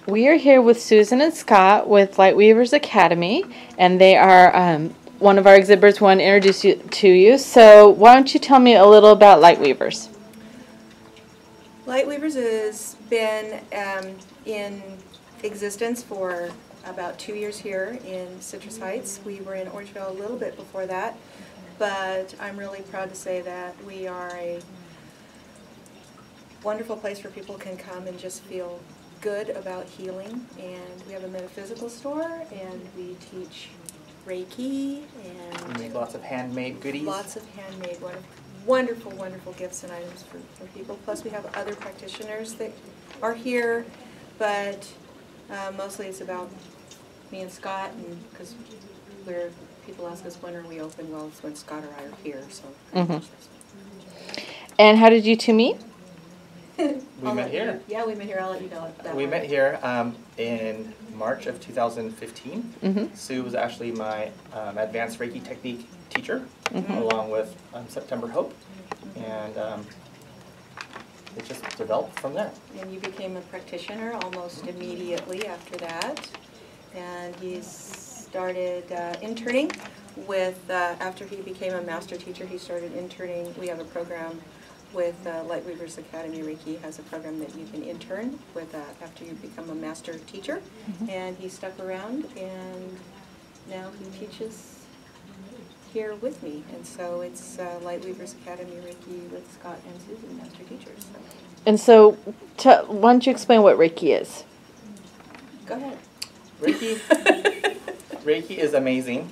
We are here with Susan and Scott with Lightweavers Academy, and they are one of our exhibitors. Want to introduce you to you. So why don't you tell me a little about Lightweavers? Lightweavers has been in existence for about 2 years here in Citrus Heights. We were in Orangeville a little bit before that, but I'm really proud to say that we are a wonderful place where people can come and just feel good about healing. And we have a metaphysical store, and we teach Reiki, and we make lots of handmade goodies. Lots of handmade, wonderful, wonderful gifts and items for people. Plus we have other practitioners that are here, but mostly it's about me and Scott, and because people ask us when are we open, well, it's when Scott or I are here. So. And how did you two meet? We met here. Yeah, we met here. I'll let you know that. We met here in March of 2015. Mm-hmm. Sue was actually my advanced Reiki technique teacher, along with September Hope, and it just developed from there. And you became a practitioner almost immediately after that, and he started interning with, after he became a master teacher, he started interning. We have a program with Lightweavers Academy. Reiki has a program that you can intern with after you become a master teacher, and he stuck around, and now he teaches here with me, and so it's Lightweavers Academy Reiki with Scott and Susan, master teachers. So. And so, why don't you explain what Reiki is? Go ahead. Reiki is amazing.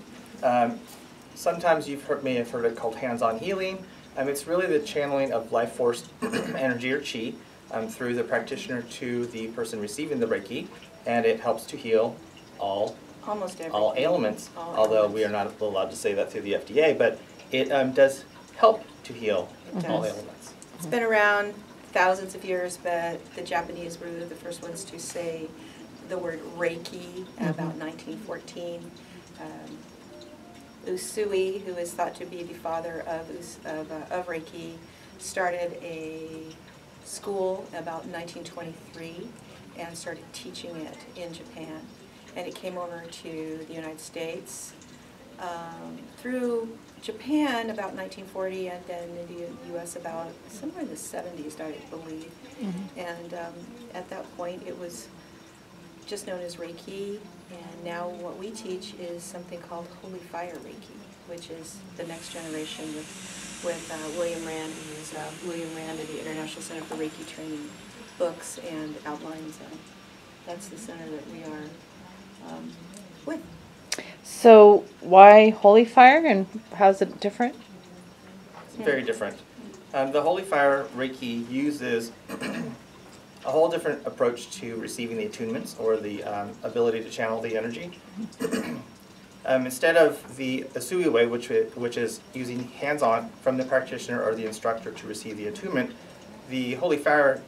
Sometimes may have heard it called hands-on healing. It's really the channeling of life force energy or chi through the practitioner to the person receiving the Reiki, and it helps to heal almost everything. All ailments, although we are not allowed to say that through the FDA, but it does help to heal all ailments. It's been around thousands of years, but the Japanese were the first ones to say the word Reiki about 1914. Usui, who is thought to be the father of Reiki, started a school about 1923 and started teaching it in Japan. And it came over to the United States through Japan about 1940, and then in the U.S. about somewhere in the 70s, I believe. And at that point, it was just known as Reiki, and now what we teach is something called Holy Fire Reiki, which is the next generation with William Rand, who is William Rand of the International Center for Reiki Training books and outlines. That's the center that we are with. So why Holy Fire, and how is it different? It's very different. The Holy Fire Reiki uses a whole different approach to receiving the attunements, or the ability to channel the energy. Instead of the Usui way, which is using hands-on from the practitioner or the instructor to receive the attunement, the Holy Fire,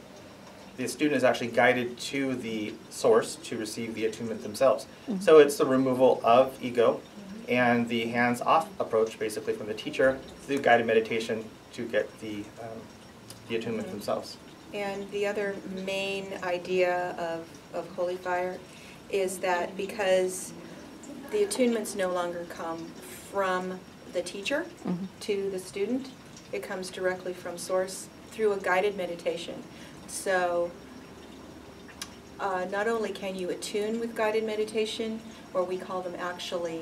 the student is actually guided to the source to receive the attunement themselves. So it's the removal of ego and the hands-off approach, basically from the teacher, through guided meditation to get the attunement themselves. And the other main idea of Holy Fire is that because the attunements no longer come from the teacher to the student, it comes directly from source through a guided meditation. So not only can you attune with guided meditation, or we call them actually,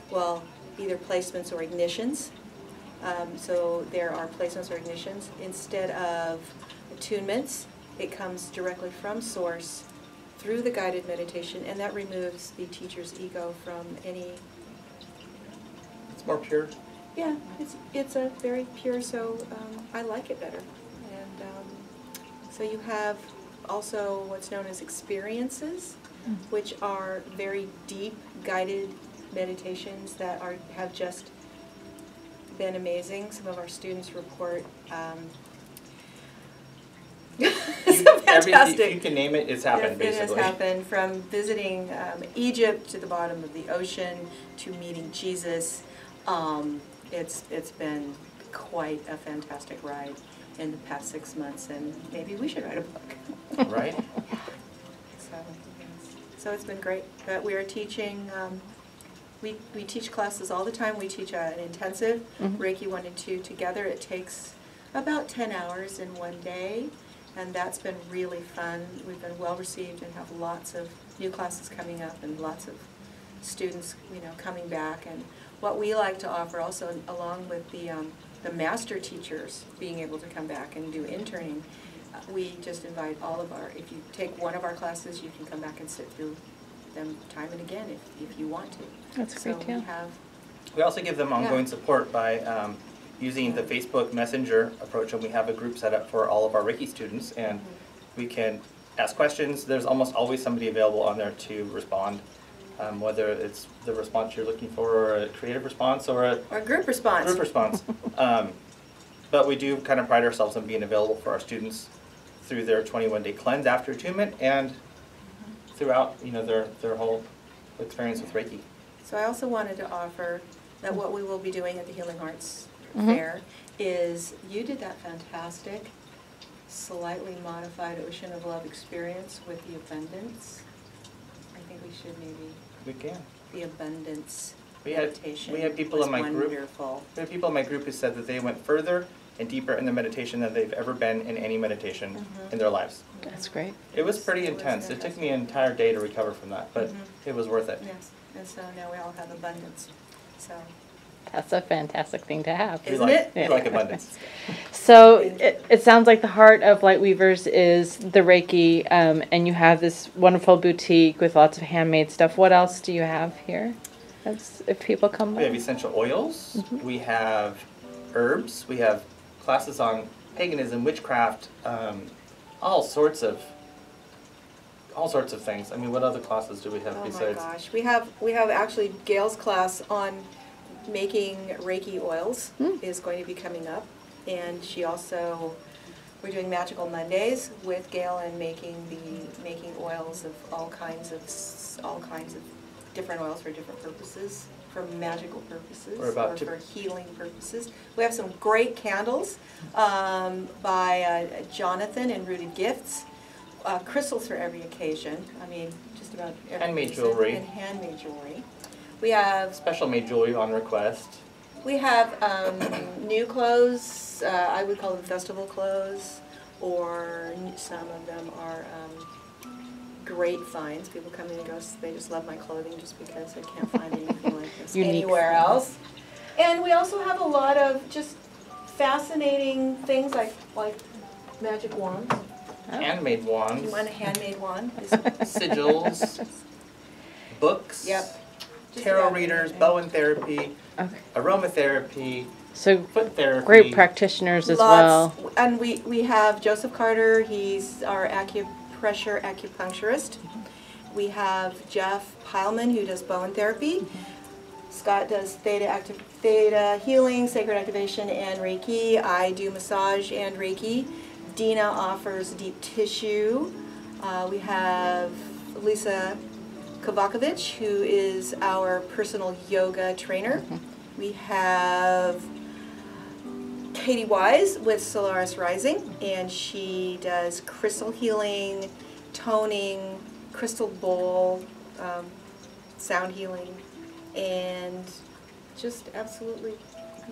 well, either placements or ignitions. So there are placements or ignitions. Instead of attunements, it comes directly from source through the guided meditation, and that removes the teacher's ego from any. It's more pure. Yeah, it's a very pure, so I like it better. And so you have also what's known as experiences, which are very deep guided meditations that have just been amazing. Some of our students report fantastic. You can name it, it's happened, basically. It has happened, from visiting Egypt to the bottom of the ocean to meeting Jesus. It's been quite a fantastic ride in the past 6 months, and maybe we should write a book. Right? So, yes. So it's been great. But we are teaching, we teach classes all the time. We teach an intensive, Reiki 1 and 2 together. It takes about 10 hours in one day, and that's been really fun. We've been well received and have lots of new classes coming up and lots of students, coming back. And what we like to offer also, along with the master teachers being able to come back and do interning, we just invite all of our, if you take one of our classes, you can come back and sit through them time and again if you want to. That's great, so we also give them ongoing support by using the Facebook Messenger approach, and we have a group set up for all of our Reiki students, and we can ask questions. There's almost always somebody available on there to respond, whether it's the response you're looking for, or a creative response, or a group response. But we do kind of pride ourselves on being available for our students through their 21-day cleanse after attunement and throughout their whole experience with Reiki. So I also wanted to offer that what we will be doing at the Healing Hearts Fair is, you did that fantastic, slightly modified Ocean of Love experience with the abundance. I think we should maybe. We can. The abundance meditation. We had people in my group. We had people in my group who said that they went further and deeper in their meditation than they've ever been in any meditation in their lives. That's great. It was pretty intense. It took me an entire day to recover from that, but it was worth it. Yes, and so now we all have abundance. So. That's a fantastic thing to have. Isn't it? We like abundance. So it sounds like the heart of Lightweavers is the Reiki, and you have this wonderful boutique with lots of handmade stuff. What else do you have here? That's, if people come by. We have essential oils. We have herbs. We have classes on paganism, witchcraft, all sorts of things. I mean, what other classes do we have besides? Oh my gosh, we have actually Gail's class on making Reiki oils is going to be coming up, and she also, we're doing Magical Mondays with Gail and making oils of all kinds of different oils for different purposes, for magical purposes, or for healing purposes. We have some great candles by Jonathan and Rooted Gifts, crystals for every occasion. I mean, just about every handmade jewelry. And handmade jewelry. We have special made jewelry on request. We have new clothes. I would call them festival clothes, or some of them are great finds. People come in and go, they just love my clothing just because I can't find anything like this anywhere else. And we also have a lot of just fascinating things like magic wands. Handmade wands. You want a handmade wand? Sigils. Books. Yep. Tarot readers, bowen therapy, aromatherapy, so foot therapy. Great practitioners as well. And we have Joseph Carter, he's our acupressure acupuncturist. We have Jeff Pileman, who does bowen therapy. Scott does theta healing, sacred activation, and Reiki. I do massage and Reiki. Dina offers deep tissue. We have Lisa Kovakovich, who is our personal yoga trainer. We have Katie Wise with Solaris Rising, and she does crystal healing, toning, crystal bowl, sound healing, and just absolutely.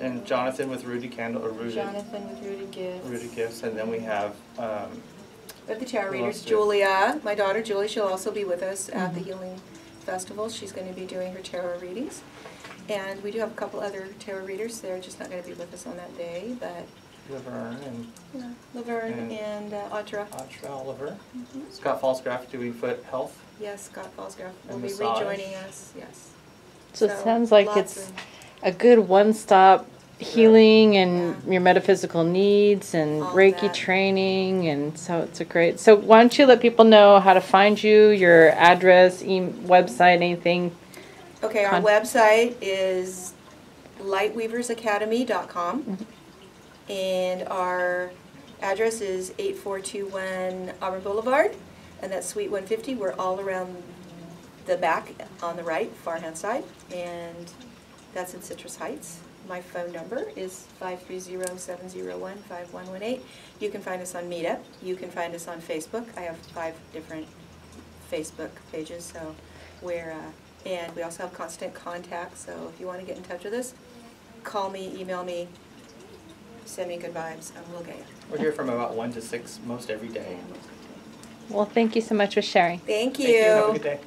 And Jonathan with Rooted Candle, or Rooted. Jonathan with Rooted Gifts. Rooted Gifts, and then we have. With the tarot readers, Julia, my daughter Julie, she'll also be with us at the Healing Festival. She's going to be doing her tarot readings. And we do have a couple other tarot readers. They're just not going to be with us on that day, but Laverne and Laverne and Audra. Audra Oliver. Scott Falsgraf doing foot health. Yes, Scott Falsgraf will be massage. Rejoining us. Yes. So it sounds like it's a good one-stop healing and your metaphysical needs and all Reiki training, and so it's a great. So why don't you let people know how to find you, your address, website, anything? Okay, our website is lightweaversacademy.com, and our address is 8421 Auburn Boulevard, and that's Suite 150. We're all around the back on the right, far hand side, and that's in Citrus Heights. My phone number is 530-701-5118. You can find us on Meetup. You can find us on Facebook. I have 5 different Facebook pages. So we're and we also have constant contact. So if you want to get in touch with us, call me, email me, send me good vibes, and we'll get you. We're here from about 1 to 6 most every day. Well, thank you so much for sharing. Thank you. Thank you. Have a good day.